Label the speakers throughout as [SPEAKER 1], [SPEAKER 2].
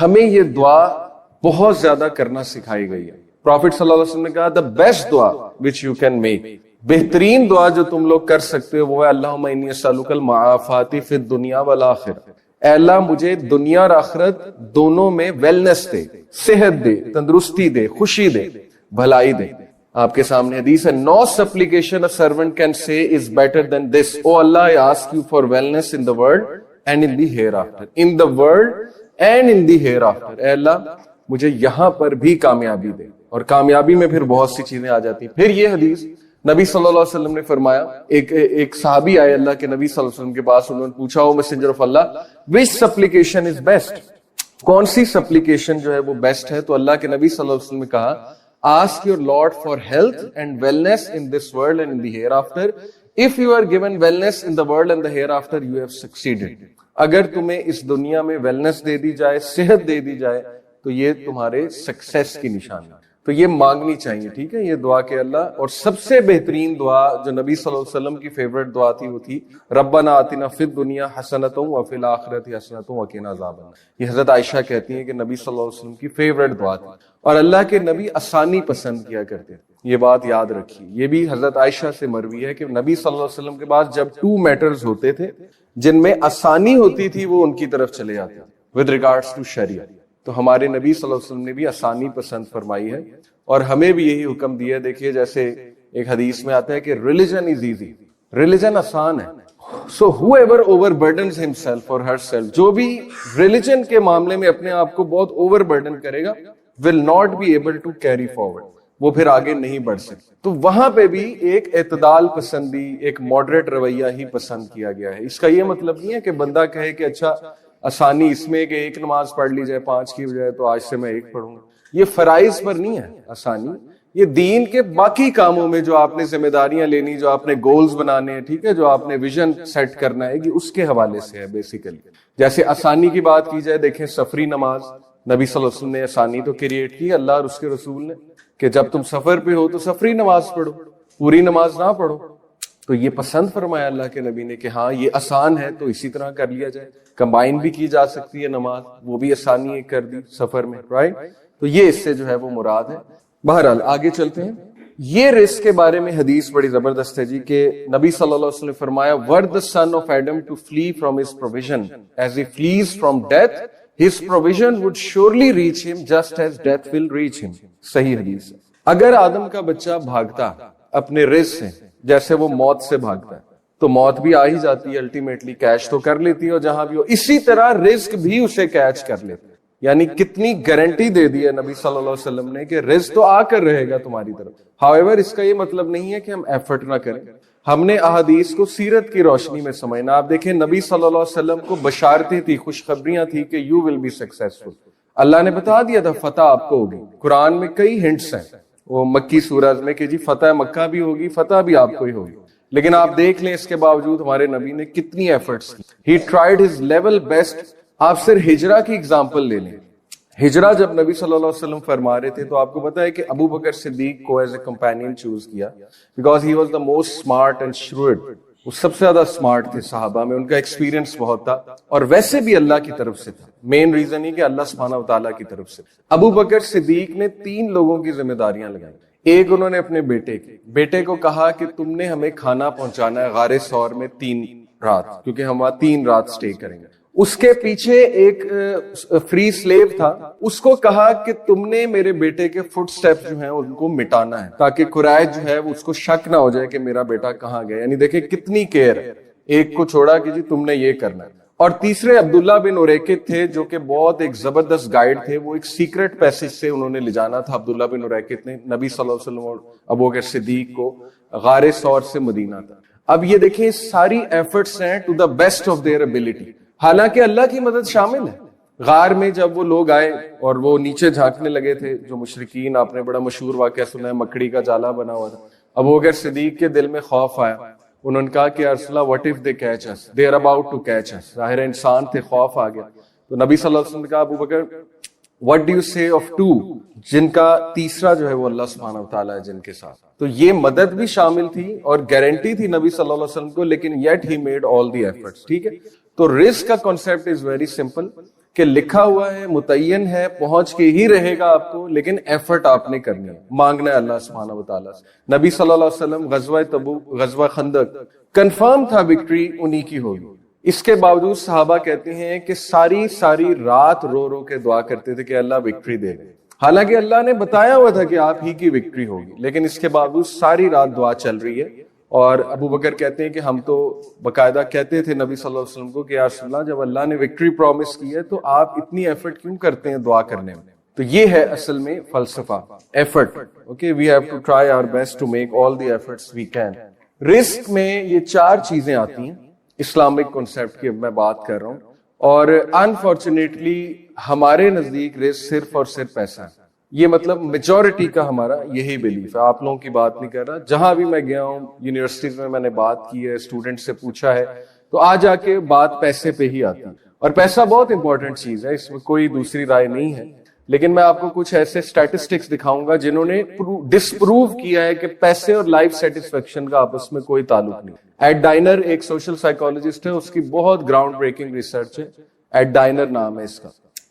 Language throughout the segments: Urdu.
[SPEAKER 1] ہمیں یہ دعا بہت زیادہ کرنا سکھائی گئی ہے. پروفٹ صلی اللہ علیہ وسلم نے کہا the best دعا which you can make, بہترین دعا جو تم لوگ کر سکتے ہو وہ ہے اللہم انی اسألک المعافات فی الدنیا والآخرہ. اے اللہ مجھے دنیا اور آخرت دونوں میں ویلنس دے, صحت دے, تندرستی دے, خوشی دے, بھلائی دے. آپ کے سامنے حدیث ہے, no supplication a servant can say is better than this. Oh Allah, I ask you for wellness in the world and in the hereafter. In the world and in the hereafter. اے اللہ مجھے یہاں پر بھی کامیابی دے. اور کامیابی میں پھر بہت سی چیزیں آ جاتی ہیں. پھر یہ حدیث نبی صلی اللہ علیہ وسلم نے فرمایا, ایک صحابی آئے اللہ کے نبی صلی اللہ علیہ وسلم کے پاس, انہوں نے پوچھا او میسنجر آف اللہ which supplication is best, کون سی سپلیکیشن جو ہے وہ بیسٹ ہے؟ تو اللہ کے نبی صلی اللہ علیہ وسلم نے کہا ask your Lord for health and wellness in this world and in the hereafter. If you are given wellness in the world and the hereafter, you have succeeded. اگر تمہیں اس دنیا میں ویلنس دے دی جائے, صحت دے دی جائے, تو یہ تمہارے سکسیس کی نشانی ہے. تو یہ مانگنی چاہیے, ٹھیک ہے, یہ دعا کے اللہ. اور سب سے بہترین دعا جو نبی صلی اللہ علیہ وسلم کی فیورٹ دعا تھی وہ تھی ربنا آتنا فی الدنیا حسنۃ وفی الآخرۃ حسنۃ وقنا عذاب النار. یہ حضرت عائشہ کہتی ہیں کہ نبی صلی اللہ علیہ وسلم کی فیورٹ دعا تھی, اور اللہ کے نبی آسانی پسند کیا کرتے تھے. یہ بات یاد رکھیے. یہ بھی حضرت عائشہ سے مروی ہے کہ نبی صلی اللہ علیہ وسلم کے پاس جب 2 میٹرز ہوتے تھے جن میں آسانی ہوتی تھی وہ ان کی طرف چلے جاتے تھے with regards to شریعہ. تو ہمارے نبی صلی اللہ علیہ وسلم نے بھی آسانی پسند فرمائی ہے, اور ہمیں بھی یہی حکم دیا ہے. دیکھیے جیسے ایک حدیث میں آتا ہے کہ ریلیجن از ایزی, ریلیجن آسان ہے. So whoever overburdens himself or herself, جو بھی ریلیجن کے معاملے میں اپنے آپ کو بہت اوور برڈن کرے گا will not be able to carry forward, وہ پھر آگے نہیں بڑھ سکتے. تو وہاں پہ بھی ایک اعتدال پسندی, ایک ماڈریٹ رویہ ہی پسند کیا گیا ہے. اس کا یہ مطلب نہیں ہے کہ بندہ کہے کہ اچھا آسانی اس میں کہ 1 نماز پڑھ لی جائے 5 کی بجائے, تو آج سے میں 1 پڑھوں گا. یہ فرائض پر نہیں ہے آسانی, یہ دین کے باقی کاموں میں جو آپ نے ذمہ داریاں لینی, جو آپ نے گولز بنانے ہیں, ٹھیک ہے, جو آپ نے ویژن سیٹ کرنا ہے, اس کے حوالے سے ہے بیسیکلی. جیسے آسانی کی بات کی جائے, دیکھیں سفری نماز, نبی صلی اللہ علیہ وسلم نے آسانی تو کریٹ کی, اللہ اور اس کے رسول نے, کہ جب تم سفر پہ ہو تو سفری نماز پڑھو, پوری نماز نہ پڑھو. تو یہ پسند فرمایا اللہ کے نبی نے کہ ہاں یہ آسان ہے تو اسی طرح کر لیا جائے. کمبائن بھی کی جا سکتی ہے نماز, وہ بھی آسانی کر دی سفر میں, رائٹ. تو یہ اس سے جو ہے وہ مراد ہے. بہرحال آگے چلتے ہیں. یہ رزق کے بارے میں حدیث بڑی زبردست ہے جی, کہ نبی صلی اللہ علیہ وسلم نے فرمایا were the son of Adam to flee from his provision as he flees from death, his provision would surely reach him just as death will reach him. صحیح حدیث ہے. اگر آدم کا بچہ بھاگتا اپنے رزق سے جیسے وہ موت سے بھاگتا ہے, تو موت بھی آ ہی جاتی ہے, الٹیمیٹلی کیچ تو کر لیتی ہے, اور جہاں بھی ہو اسی طرح رزق بھی اسے کیچ کر لیتا ہے. یعنی کتنی گارنٹی دے دی ہے نبی صلی اللہ علیہ وسلم نے کہ رزق تو آ کر رہے گا تمہاری طرف. however اس کا یہ مطلب نہیں ہے کہ ہم ایفرٹ نہ کریں, ہم نے احادیث کو سیرت کی روشنی میں سمجھنا. آپ دیکھیں نبی صلی اللہ علیہ وسلم کو بشارتیں تھی, خوشخبریاں تھی کہ یو ول بی سکسیسفل. اللہ نے بتا دیا تھا فتح آپ کو ہوگی. قرآن میں کئی ہنٹس ہیں وہ مکی سورج میں کہ جی فتح مکہ بھی ہوگی, فتح بھی آپ کو ہی ہوگی. لیکن آپ دیکھ لیں اس کے باوجود ہمارے نبی نے کتنی ایفرٹس کی. ہی ٹرائیڈ ہز لیول بیسٹ. آپ صرف ہجرہ کی اگزامپل لے لیں. ہجرہ جب نبی صلی اللہ علیہ وسلم فرما رہے تھے تو آپ کو پتا ہے کہ ابو بکر صدیق کو ایز اے کمپینین چوز کیا because he was the most smart and shrewd. وہ سب سے زیادہ اسمارٹ تھے صحابہ میں, ان کا ایکسپیرینس بہت تھا, اور ویسے بھی اللہ کی طرف سے تھا. مین ریزن یہ کہ اللہ سبحانہ وتعالیٰ کی طرف سے. ابو بکر صدیق نے 3 لوگوں کی ذمہ داریاں لگائی. ایک انہوں نے اپنے بیٹے کو کہا کہ تم نے ہمیں کھانا پہنچانا ہے غار ثور میں 3 رات, کیونکہ ہم وہاں 3 رات سٹے کریں گے. اس کے پیچھے ایک فری سلیو تھا, اس کو کہا کہ تم نے میرے بیٹے کے فٹ سٹیپ جو ہیں ان کو مٹانا ہے تاکہ قریش جو ہے اس کو شک نہ ہو جائے کہ میرا بیٹا کہاں گیا. یعنی دیکھیں کتنی کیئر ہے. ایک کو چھوڑا کہ جی تم نے یہ کرنا ہے. اور تیسرے عبداللہ بن اریکت تھے جو کہ بہت ایک زبردست گائیڈ تھے. وہ ایک سیکرٹ پیسج سے انہوں نے لے جانا تھا عبداللہ بن اریکت نے نبی صلی اللہ علیہ وسلم اور ابو بکر صدیق کو غار ثور سے مدینہ تک. اب یہ دیکھیں ساری ایفرٹس ہیں to the best of their ability. حالانکہ اللہ کی مدد شامل ہے. غار میں جب وہ لوگ آئے اور وہ نیچے جھانکنے لگے تھے, جو مشرکین, آپ نے بڑا مشہور واقعہ سنا ہے, مکڑی کا جالا بنا ہوا تھا. ابو بکر صدیق کے دل میں خوف آیا. انہوں نے کہا کہ یا رسول اللہ what if they catch us, they are about to catch us. ظاہر انسان تھے, خوف آ گیا. تو نبی صلی اللہ علیہ وسلم نے کہا ابو بکر what do you say of 2, جن کا تیسرا جو ہے وہ اللہ سبحانہ وتعالیٰ ہے جن کے ساتھ. تو یہ مدد بھی شامل تھی اور گارنٹی تھی نبی صلی اللہ علیہ وسلم کو, لیکن yet he made all the efforts. ٹھیک ہے. تو رزق کا کانسیپٹ از ویری سمپل کہ لکھا ہوا ہے، متعین ہے، پہنچ کے ہی رہے گا آپ کو، لیکن ایفرٹ آپ نے کرنی ہے، مانگنا ہے اللہ سبحانہ وتعالیٰ سے۔ نبی صلی اللہ علیہ وسلم غزوہ تبوک، غزوہ خندق، کنفرم تھا وکٹری انہی کی ہوگی، اس کے باوجود صحابہ کہتے ہیں کہ ساری رات رو رو کے دعا کرتے تھے کہ اللہ وکٹری دے دے، حالانکہ اللہ نے بتایا ہوا تھا کہ آپ ہی کی وکٹری ہوگی، لیکن اس کے باوجود ساری رات دعا چل رہی ہے۔ اور ابو بکر کہتے ہیں کہ ہم تو باقاعدہ کہتے تھے نبی صلی اللہ علیہ وسلم کو کہ یا رسول اللہ، جب اللہ نے وکٹری پرومس کی ہے تو آپ اتنی ایفرٹ کیوں کرتے ہیں دعا کرنے میں؟ تو یہ ہے اصل میں فلسفہ، effort. Okay, we have to try our best to make all the efforts we can. رزق میں یہ 4 چیزیں آتی ہیں اسلامک کنسیپٹ کی میں بات کر رہا ہوں، اور انفارچونیٹلی ہمارے نزدیک رزق صرف اور صرف پیسہ ہے۔ یہ مطلب میجورٹی کا ہمارا یہی بلیف ہے، آپ لوگوں کی بات نہیں کر رہا۔ جہاں بھی میں گیا ہوں، یونیورسٹیز میں نے بات کی ہے، اسٹوڈنٹ سے پوچھا ہے، تو آ جا کے بات پیسے پہ ہی آتی ہے، اور پیسہ بہت امپورٹنٹ چیز ہے، اس میں کوئی دوسری رائے نہیں ہے۔ لیکن میں آپ کو کچھ ایسے اسٹیٹسٹکس دکھاؤں گا جنہوں نے ڈسپروو کیا ہے کہ پیسے اور لائف سیٹسفیکشن کا آپس میں کوئی تعلق نہیں۔ ایڈ ڈائنر ایک سوشل سائیکالوجسٹ ہے، اس کی بہت گراؤنڈ بریکنگ ریسرچ ہے، ایڈ ڈائنر نام ہے اس کا۔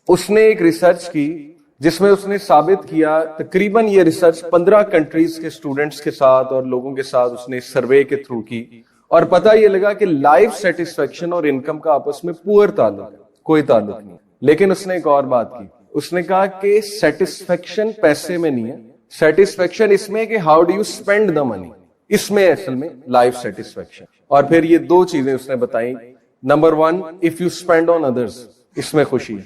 [SPEAKER 1] اس نے ایک ریسرچ کی جس میں اس نے ثابت کیا، تقریباً یہ ریسرچ 15 کنٹریز کے اسٹوڈنٹس کے ساتھ اور لوگوں کے ساتھ اس نے سروے کے تھرو کی، اور پتہ یہ لگا کہ لائف سیٹسفیکشن اور انکم کا آپس میں پور تعلق ہے، کوئی تعلق نہیں۔ لیکن اس نے ایک اور بات کی، اس نے کہا کہ سیٹسفیکشن پیسے میں نہیں ہے، سیٹسفیکشن اس میں کہ how do you spend the money, اس میں اصل میں لائف سیٹسفیکشن۔ اور پھر یہ 2 چیزیں اس نے بتائی، number 1 if you spend on others, اس میں خوشی،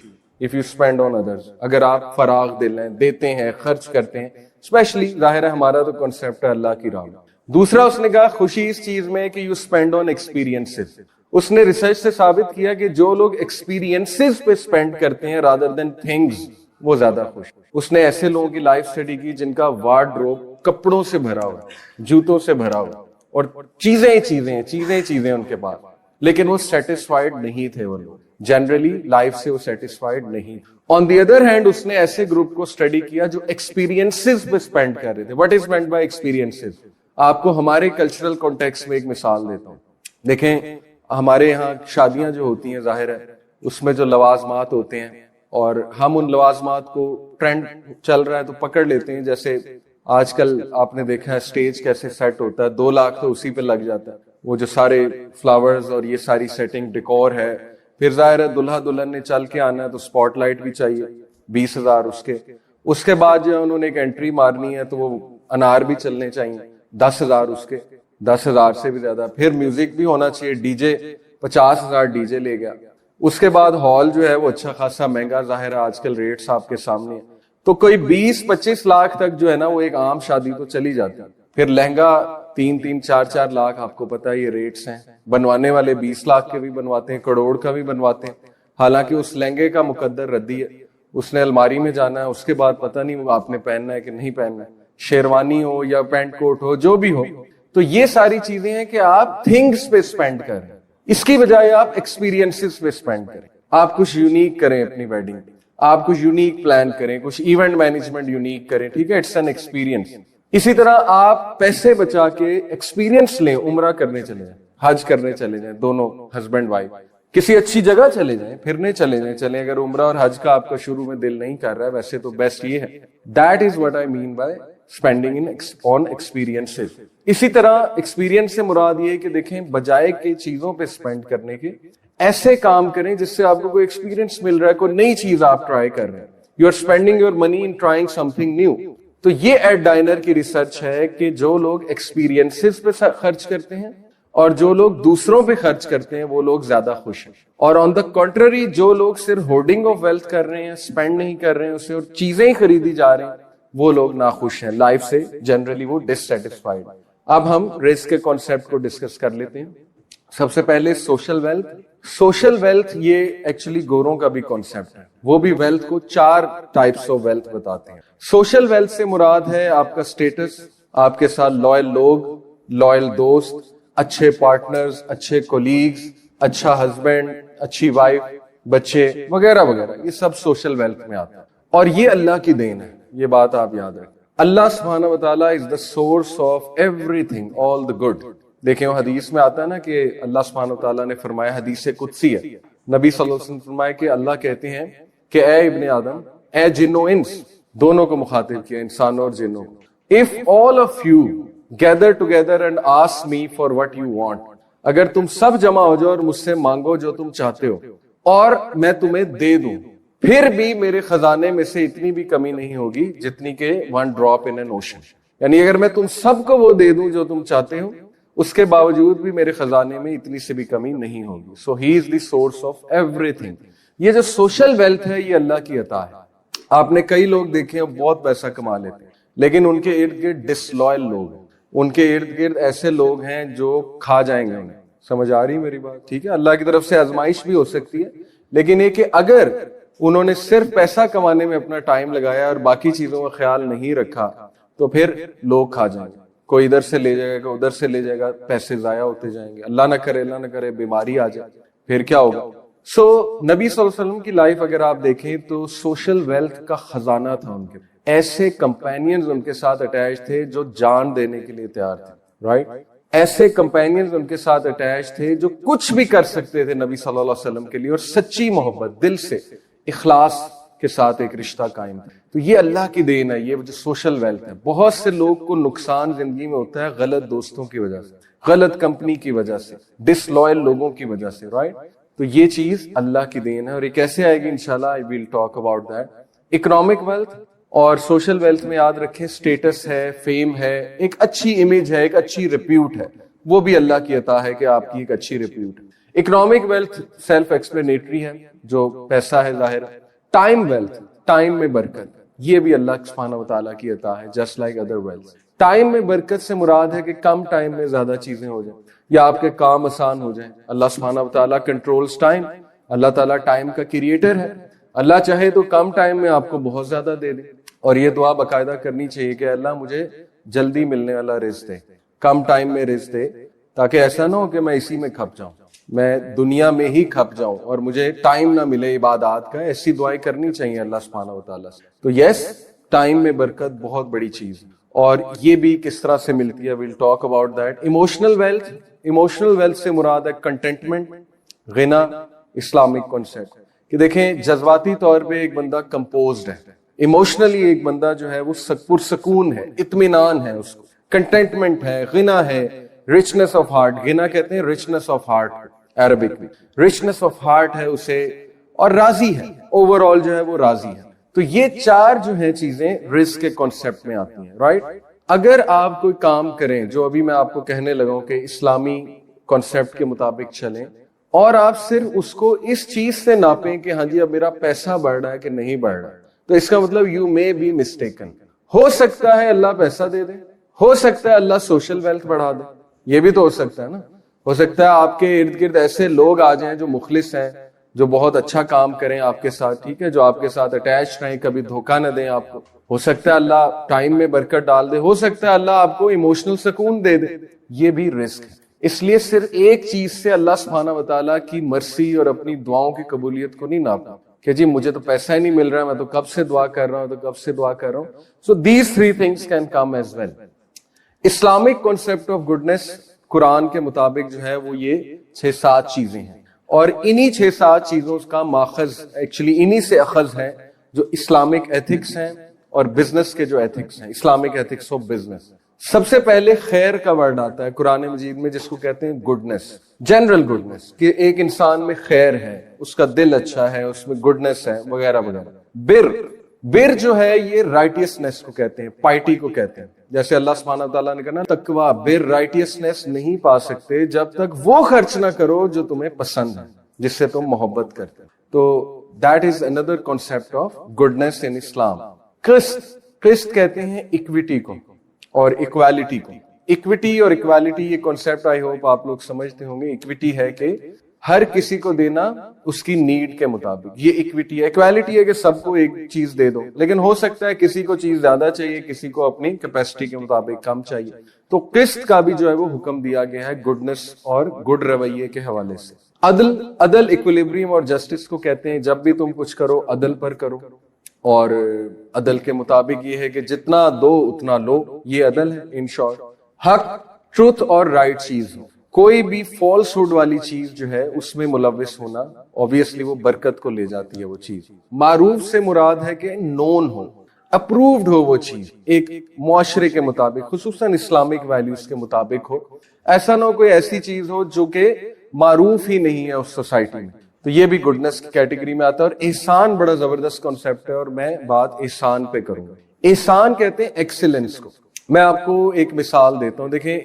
[SPEAKER 1] if you spend on others, اگر آپ فراغ دل ہیں، دیتے ہیں، خرچ کرتے ہیں، اسپیشلی ظاہر ہے ہمارا تو کنسیپٹ ہے اللہ کی راہ میں۔ دوسرا اس نے کہا خوشی اس چیز میں کہ یو اسپینڈ آن ایکسپیرینسز۔ اس نے ریسرچ سے ثابت کیا کہ جو لوگ ایکسپیرینسز پہ اسپینڈ کرتے ہیں رادر دین تھنگز، وہ زیادہ خوش۔ اس نے ایسے لوگوں کی لائف اسٹڈی کی جن کا وارڈروب کپڑوں سے بھرا ہوا، جوتوں سے بھرا ہوا، اور چیزیں ان کے پاس، لیکن وہ سیٹسفائیڈ نہیں تھے، وہ لوگ جنرلی لائف سے وہ سیٹسفائیڈ نہیں۔ آن دی ادر ہینڈ اس نے ایسے گروپ کو اسٹڈی کیا جو ایکسپیرینسز پہ اسپینڈ کر رہے تھے۔ What is meant by experiences? آپ کو ہمارے کلچرل کانٹیکسٹ میں ایک مثال دیتا ہوں۔ دیکھیں ہمارے یہاں شادیاں جو ہوتی ہیں، ظاہر ہے اس میں جو لوازمات ہوتے ہیں، اور ہم ان لوازمات کو ٹرینڈ چل رہا ہے تو پکڑ لیتے ہیں، جیسے آج کل آپ نے دیکھا ہے سٹیج کیسے سیٹ ہوتا ہے، 2 لاکھ تو اسی پہ لگ جاتا ہے، وہ جو سارے فلاورز اور یہ ساری سیٹنگ ڈیکور ہے۔ پھر ظاہر ہے دلہا دلہن نے چل کے آنا ہے تو سپاٹ لائٹ بھی چاہیے، 20,000 اس کے بعد جو انہوں نے ایک انٹری مارنی ہے تو وہ انار بھی چلنے چاہیے، 10,000 10,000 سے بھی زیادہ۔ پھر میوزک بھی ہونا چاہیے، ڈی جے 50,000 ڈی جے لے گیا۔ اس کے بعد ہال جو ہے وہ اچھا خاصا مہنگا، ظاہر ہے آج کل ریٹس آپ کے سامنے ہیں، تو کوئی 20-25 لاکھ تک جو ہے نا وہ ایک عام شادی تو چلی جاتی ہے۔ پھر لہنگا 3-3, 4-4 لاکھ، آپ کو پتا ہے یہ ریٹس ہیں، بنوانے والے 20 لاکھ کے بھی بنواتے ہیں، کروڑ کا بھی بنواتے ہیں، حالانکہ اس لہنگے کا مقدر ردی ہے، اس نے الماری میں جانا ہے، اس کے بعد پتہ نہیں وہ آپ نے پہننا ہے کہ نہیں پہننا ہے، شیروانی ہو یا پینٹ کوٹ ہو، جو بھی ہو۔ تو یہ ساری چیزیں ہیں کہ آپ تھنگس پہ اسپینڈ کریں، اس کی بجائے آپ ایکسپیرینسز پہ اسپینڈ کریں، آپ کچھ یونیک کریں اپنی ویڈنگ، آپ کچھ یونیک پلان کریں، کچھ ایونٹ مینجمنٹ یونیک کریں، ٹھیک ہے، اٹس این ایکسپیرینس۔ اسی طرح آپ پیسے بچا کے ایکسپیرینس لیں، عمرہ کرنے چلے جائیں، حج کرنے چلے جائیں، دونوں ہسبینڈ وائف، کسی اچھی جگہ چلے جائیں، پھرنے چلے جائیں، چلیں اگر عمرہ اور حج کا آپ کا شروع میں دل نہیں کر رہا ہے، ویسے تو بیسٹ یہ ہے۔ That is what I mean by spending on experiences. اسی طرح ایکسپیرینس سے مراد یہ ہے کہ دیکھیں بجائے کہ چیزوں پہ اسپینڈ کرنے کے، ایسے کام کریں جس سے آپ کو کوئی ایکسپیرینس مل رہا ہے، کوئی نئی چیز آپ ٹرائی کر رہے ہیں، you are spending your money in trying something new. تو یہ ایڈ ڈائنر کی ریسرچ ہے کہ جو لوگ ایکسپیرینسز پہ خرچ کرتے ہیں اور جو لوگ دوسروں پہ خرچ کرتے ہیں وہ لوگ زیادہ خوش ہیں، اور آن دا کنٹرری جو لوگ صرف ہورڈنگ آف ویلتھ کر رہے ہیں، اسپینڈ نہیں کر رہے ہیں اسے اور چیزیں ہی خریدی جا رہے ہیں، وہ لوگ ناخوش ہیں، لائف سے جنرلی وہ ڈسسیٹسفائیڈ۔ اب ہم رزق کے کانسیپٹ کو ڈسکس کر لیتے ہیں۔ سب سے پہلے سوشل ویلتھ۔ سوشل ویلتھ یہ ایکچولی گوروں کا بھی کانسیپٹ ہے، وہ بھی ویلتھ کو 4 ٹائپس آف ویلتھ بتاتے ہیں۔ سوشل ویلتھ سے مراد ہے آپ کا اسٹیٹس، آپ کے ساتھ لوئل لوگ، لوئل دوست، اچھے پارٹنرز، اچھے کولیگز، اچھا ہسبینڈ، اچھی وائف، بچے وغیرہ وغیرہ، یہ سب سوشل ویلتھ میں آتا ہے، اور یہ اللہ کی دین ہے، یہ بات آپ یاد رکھیں۔ اللہ سبحانہ وتعالیٰ is the source of everything, all the good. دیکھیں وہ حدیث میں آتا ہے نا کہ اللہ سبحانہ وتعالیٰ نے فرمایا، حدیث قدسی ہے، نبی صلی اللہ علیہ وسلم فرمائے کہ اللہ کہتے ہیں کہ اے ابن آدم، اے جنو انس، دونوں کو مخاطب کیا، انسانوں اور جنوں کو، if all of you gather together and ask me for what you want، اگر تم سب جمع ہو جاؤ اور مجھ سے مانگو جو تم چاہتے ہو اور میں تمہیں دے دوں، پھر بھی میرے خزانے میں سے اتنی بھی کمی نہیں ہوگی جتنی کہ one drop in an ocean، یعنی اگر میں تم سب کو وہ دے دوں جو تم چاہتے ہو، اس کے باوجود بھی میرے خزانے میں اتنی سے بھی کمی نہیں ہوگی۔ So he is the source of everything. یہ جو سوشل ویلتھ ہے یہ اللہ کی عطا ہے۔ آپ نے کئی لوگ دیکھے ہیں بہت پیسہ کما لیتے ہیں لیکن ان کے ارد گرد ڈسلوئل لوگ ہیں، ان کے ارد گرد ایسے لوگ ہیں جو کھا جائیں گے انہیں۔ سمجھ آ رہی میری بات؟ ٹھیک ہے، اللہ کی طرف سے آزمائش بھی ہو سکتی ہے، لیکن یہ کہ اگر انہوں نے صرف پیسہ کمانے میں اپنا ٹائم لگایا اور باقی چیزوں کا خیال نہیں رکھا تو پھر لوگ کھا جائیں گے، کوئی ادھر سے لے جائے گا، کوئی ادھر سے لے جائے گا، پیسے ضائع ہوتے جائیں گے، اللہ نہ کرے بیماری آ جائے، پھر کیا ہوگا؟ سو نبی صلی اللہ علیہ وسلم کی لائف اگر آپ دیکھیں تو سوشل ویلتھ کا خزانہ تھا ان کے، ایسے کمپینینز ان کے ساتھ اٹیچ تھے جو جان دینے کے لیے تیار تھے، رائٹ؟ ایسے کمپینینز ان کے ساتھ اٹیچ تھے جو کچھ بھی کر سکتے تھے نبی صلی اللہ علیہ وسلم کے لیے، اور سچی محبت، دل سے اخلاص کے ساتھ ایک رشتہ قائم تھا۔ تو یہ اللہ کی دین ہے، یہ جو سوشل ویلتھ ہے۔ بہت سے لوگ کو نقصان زندگی میں ہوتا ہے غلط دوستوں کی وجہ سے، غلط کمپنی کی وجہ سے، ڈس لوئل لوگوں کی وجہ سے، رائٹ؟ تو یہ چیز اللہ کی دین ہے، اور یہ کیسے آئے گی انشاءاللہ I will talk about that۔ Economic wealth اور سوشل ویلتھ میں یاد رکھیں سٹیٹس ہے، فیم ہے، ایک اچھی امیج ہے، ایک اچھی ریپیوٹ ہے، وہ بھی اللہ کی عطا ہے کہ آپ کی ایک اچھی ریپیوٹ ہے۔ اکنامک ویلتھ سیلف ایکسپلینیٹری ہے، جو پیسہ ہے ظاہر ہے۔ ٹائم ویلتھ، ٹائم میں برکت، یہ بھی اللہ سبحانہ و تعالیٰ کی عطا ہے، just like other wealth. Time میں برکت سے مراد ہے کہ کم ٹائم میں زیادہ چیزیں ہو جائیں یا آپ کے کام آسان ہو جائیں۔ اللہ سبحانہ و تعالیٰ کنٹرولز ٹائم، اللہ تعالیٰ ٹائم کا کریٹر ہے۔ اللہ چاہے تو کم ٹائم میں آپ کو بہت زیادہ دے دے، اور یہ دعا باقاعدہ کرنی چاہیے کہ اللہ مجھے جلدی ملنے والا رزق دے، کم ٹائم میں رزق دے، تاکہ ایسا نہ ہو کہ میں اسی میں کھپ جاؤں، میں دنیا میں ہی کھپ جاؤں اور مجھے ٹائم نہ ملے عبادات کا۔ ایسی دعائیں کرنی چاہیے اللہ سبحانہ و تعالیٰ سے۔ تو یس، ٹائم میں برکت بہت بڑی چیز، اور یہ بھی کس طرح سے ملتی ہے، we'll talk about that. Emotional wealth, emotional wealth سے مراد ہے کنٹینٹمنٹ، غنا، اسلامک کنسیپٹ کہ دیکھیں جذباتی طور پہ ایک بندہ کمپوزڈ ہے، ایموشنلی ایک بندہ جو ہے وہ پرسکون ہے، اطمینان ہے، اس کو کنٹینٹمنٹ ہے، غنا ہے، رچنس آف ہارٹ، غنا کہتے ہیں رچنس آف ہارٹ عربک میں، رچنس آف ہارٹ ہے اسے، اور راضی ہے، اوور آل جو ہے وہ راضی ہے۔ تو یہ چار جو ہیں چیزیں رزق کے کانسیپٹ میں آتی ہیں، رائٹ؟ اگر آپ کوئی کام کریں جو ابھی میں آپ کو کہنے لگا ہوں کہ اسلامی کانسیپٹ کے مطابق چلیں، اور آپ صرف اس کو اس چیز سے ناپیں کہ ہاں جی اب میرا پیسہ بڑھ رہا ہے کہ نہیں بڑھ رہا، تو اس کا مطلب یو مے بی مسٹیکن۔ ہو سکتا ہے اللہ پیسہ دے دے، ہو سکتا ہے اللہ سوشل ویلتھ بڑھا دے، یہ بھی تو ہو سکتا ہے نا۔ ہو سکتا ہے آپ کے ارد گرد ایسے لوگ آ جائیں جو مخلص ہیں، جو بہت اچھا کام کریں آپ کے ساتھ، ٹھیک ہے، جو آپ کے ساتھ اٹیچ رہیں، کبھی دھوکہ نہ دیں آپ کو۔ ہو سکتا ہے اللہ ٹائم میں برکت ڈال دے، ہو سکتا ہے اللہ آپ کو ایموشنل سکون دے دے، یہ بھی رزق ہے۔ اس لیے صرف ایک چیز سے اللہ سبحانہ و تعالیٰ کی مرسی اور اپنی دعاؤں کی قبولیت کو نہیں ناپا کہ جی مجھے تو پیسہ ہی نہیں مل رہا، میں تو کب سے دعا کر رہا ہوں، تو کب سے دعا کر رہا ہوں۔ So these three things can come as well. Islamic concept of goodness قرآن کے مطابق جو ہے وہ یہ 6-7 چیزیں ہیں، اور انہی 6-7 چیزوں کا ماخذ ایکچولی انہی سے اخذ ہے جو اسلامک ایتھکس ہیں اور بزنس کے جو ایتھکس ہیں، اسلامک ایتھکس آف بزنس۔ سب سے پہلے خیر کا ورڈ آتا ہے قرآن مجید میں، جس کو کہتے ہیں گڈنس، جنرل گڈنس، کہ ایک انسان میں خیر ہے، اس کا دل اچھا ہے، اس میں گڈنس ہے، وغیرہ وغیرہ۔ بر جو ہے یہ رائٹیسنس کو کہتے ہیں، پائٹی کو کہتے ہیں۔ جیسے اللہ سبحانہ تعالیٰ نے کہا تقویٰ، بر، رائٹیسنس نہیں پا سکتے جب تک وہ خرچ نہ کرو جو تمہیں پسند ہے، جس سے تم محبت کرتے۔ تو دیٹ از اندر concept of goodness in Islam. قسط کہتے ہیں اکویٹی کو اور اکوالٹی کو۔ اکویٹی اور اکوالٹی یہ کانسیپٹ آئی ہوپ آپ لوگ سمجھتے ہوں گے۔ اکویٹی ہے کہ ہر کسی کو دینا اس کی نیڈ کے مطابق، یہ اکویٹی ہے۔ اکوالٹی ہے کہ سب کو ایک چیز دے دو، لیکن ہو سکتا ہے کسی کو چیز زیادہ چاہیے، کسی کو اپنی کیپیسٹی کے مطابق کم چاہیے۔ تو قسط کا بھی جو ہے وہ حکم دیا گیا ہے گڈنس اور گڈ رویے کے حوالے سے۔ عدل ایکولیبریم اور جسٹس کو کہتے ہیں، جب بھی تم کچھ کرو عدل پر کرو، اور عدل کے مطابق یہ ہے کہ جتنا دو اتنا لو، یہ عدل ہے ان شارٹ۔ حق، ٹروتھ اور رائٹ چیز ہو، کوئی بھی فالس ہوڈ والی چیز جو ہے اس میں ملوث ہونا obviously وہ برکت کو لے جاتی ہے وہ چیز. معروف سے مراد ہے کہ نون ہو, اپرووڈ ہو وہ چیز, ایک معاشرے کے مطابق, خصوصاً اسلامک ویلیوز کے مطابق ہو. ایسا نہ ہو کوئی ایسی چیز ہو جو کہ معروف ہی نہیں ہے اس سوسائٹی میں, تو یہ بھی گڈنس کی کیٹیگری میں آتا ہے. اور احسان بڑا زبردست کانسیپٹ ہے اور میں بات احسان پہ کروں گا. احسان کہتے ہیں ایکسیلنس کو. میں آپ کو ایک مثال دیتا ہوں. دیکھیں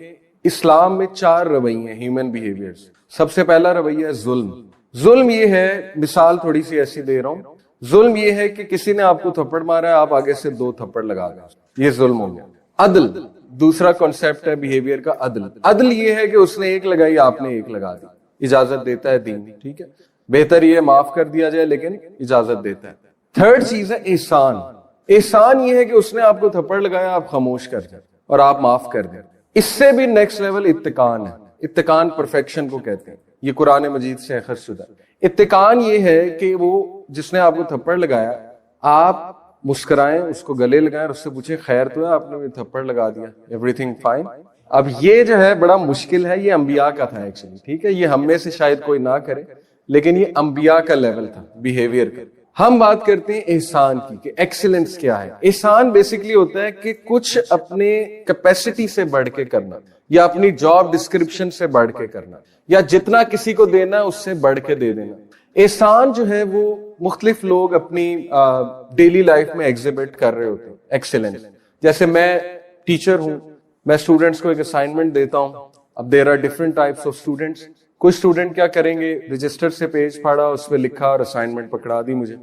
[SPEAKER 1] اسلام میں 4 رویے ہیومن بیہیویئرز. سب سے پہلا رویہ ہے ظلم. ظلم یہ ہے, مثال تھوڑی سی ایسی دے رہا ہوں, ظلم یہ ہے کہ کسی نے آپ کو تھپڑ مارا ہے, آپ آگے سے 2 تھپڑ لگا دیں, یہ ظلم ہو گیا. عدل دوسرا کانسیپٹ ہے بیہیویئر کا. عدل, عدل یہ ہے کہ اس نے 1 لگائی, آپ نے 1 لگا دی. اجازت دیتا ہے دین, ٹھیک ہے, بہتر یہ معاف کر دیا جائے لیکن اجازت دیتا ہے. تھرڈ چیز ہے احسان. احسان یہ ہے کہ اس نے آپ کو تھپڑ لگایا, آپ خاموش کر دیں اور آپ معاف کر دیں. اس سے بھی نیکسٹ لیول اتقان ہے. اتقان پرفیکشن کو کہتے ہیں, یہ قرآن مجید سے اخذ شدہ. اتقان یہ ہے کہ وہ جس نے آپ کو تھپڑ لگایا, آپ مسکرائیں, اس کو گلے لگائیں اور اس سے پوچھیں خیر تو ہے, آپ نے تھپڑ لگا دیا, ایوری تھنگ فائن. اب یہ جو ہے بڑا مشکل ہے, یہ انبیاء کا تھا ایکچولی, ٹھیک ہے, یہ ہم میں سے شاید کوئی نہ کرے لیکن یہ انبیاء کا لیول تھا بیہیویئر کا. ہم بات کرتے ہیں احسان کی کہ ایکسیلنس کیا ہے. احسان بیسیکلی ہوتا ہے کہ کچھ اپنے کیپیسٹی سے بڑھ کے کرنا, یا اپنی جاب ڈسکرپشن سے بڑھ کے کرنا, یا جتنا کسی کو دینا ہے اس سے بڑھ کے دے دینا. احسان جو ہے وہ مختلف لوگ اپنی ڈیلی لائف میں ایگزیبٹ کر رہے ہوتے ہیں ایکسیلنس. جیسے میں ٹیچر ہوں, میں اسٹوڈنٹس کو ایک اسائنمنٹ دیتا ہوں. اب there are different types of students. کوئی اسٹوڈنٹ کیا کریں گے, رجسٹر سے پیج پھاڑا, اس پہ لکھا اور اسائنمنٹ پکڑا دی مجھے.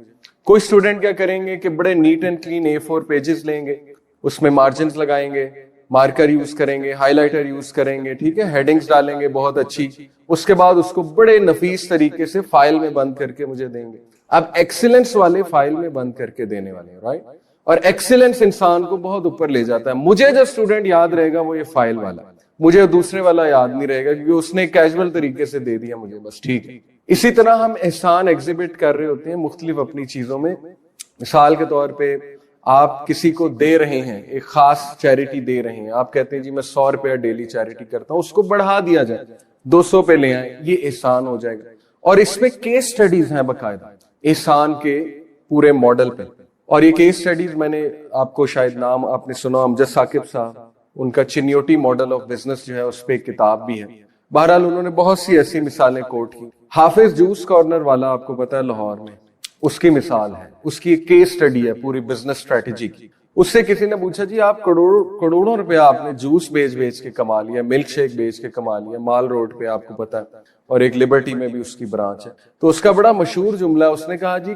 [SPEAKER 1] کوئی اسٹوڈنٹ کیا کریں گے کہ بڑے net and clean A4 pages لیں گے, اس میں مارجنز لگائیں گے, مارکر یوز کریں گے, ہائی لائٹر یوز کریں گے, ٹھیک ہے, ہیڈنگز ڈالیں گے بہت اچھی, اس کے بعد اس کو بڑے نفیس طریقے سے فائل میں بند کر کے مجھے دیں گے. اب ایکسیلنس والے فائل میں بند کر کے دینے والے, رائٹ. اور ایکسیلنس انسان کو بہت اوپر لے جاتا ہے. مجھے جو اسٹوڈنٹ یاد رہے گا وہ یہ فائل والا, مجھے دوسرے والا یاد نہیں رہے گا کیونکہ اس نے کیجول طریقے سے دے دیا مجھے, بس ٹھیک ہے. اسی طرح ہم احسان ایگزیبٹ کر رہے ہوتے ہیں مختلف اپنی چیزوں میں. مثال کے طور پہ آپ کسی کو دے رہے ہیں, ایک خاص چیریٹی دے رہے ہیں, آپ کہتے ہیں جی میں 100 روپیہ ڈیلی چیریٹی کرتا ہوں, اس کو بڑھا دیا جائے 200 پہ لے آئیں, یہ احسان ہو جائے گا. اور اس میں کیس سٹڈیز ہیں باقاعدہ احسان کے پورے ماڈل پہ. اور یہ کیس سٹڈیز میں نے آپ کو شاید نام آپ نے سنا, امجد ثاقب صاحب, ان کا چنیوٹی ماڈل آف بزنس جو ہے اس پہ ایک کتاب بھی ہے. بہرحال انہوں نے بہت سی ایسی مثالیں کوٹ کی. حافظ جوس کارنر والا آپ کو پتا ہے لاہور میں, اس کی مثال ہے, اس کی ایک کیس سٹڈی ہے پوری بزنس اسٹریٹجی کی. اس سے کسی نے پوچھا جی آپ کروڑوں روپے آپ نے جوس بیچ کے کما لیا, ملک شیک بیچ کے کما لیا, مال روڈ پہ آپ کو پتا ہے, اور ایک لبرٹی میں بھی اس کی برانچ ہے. تو اس کا بڑا مشہور جملہ, اس نے کہا جی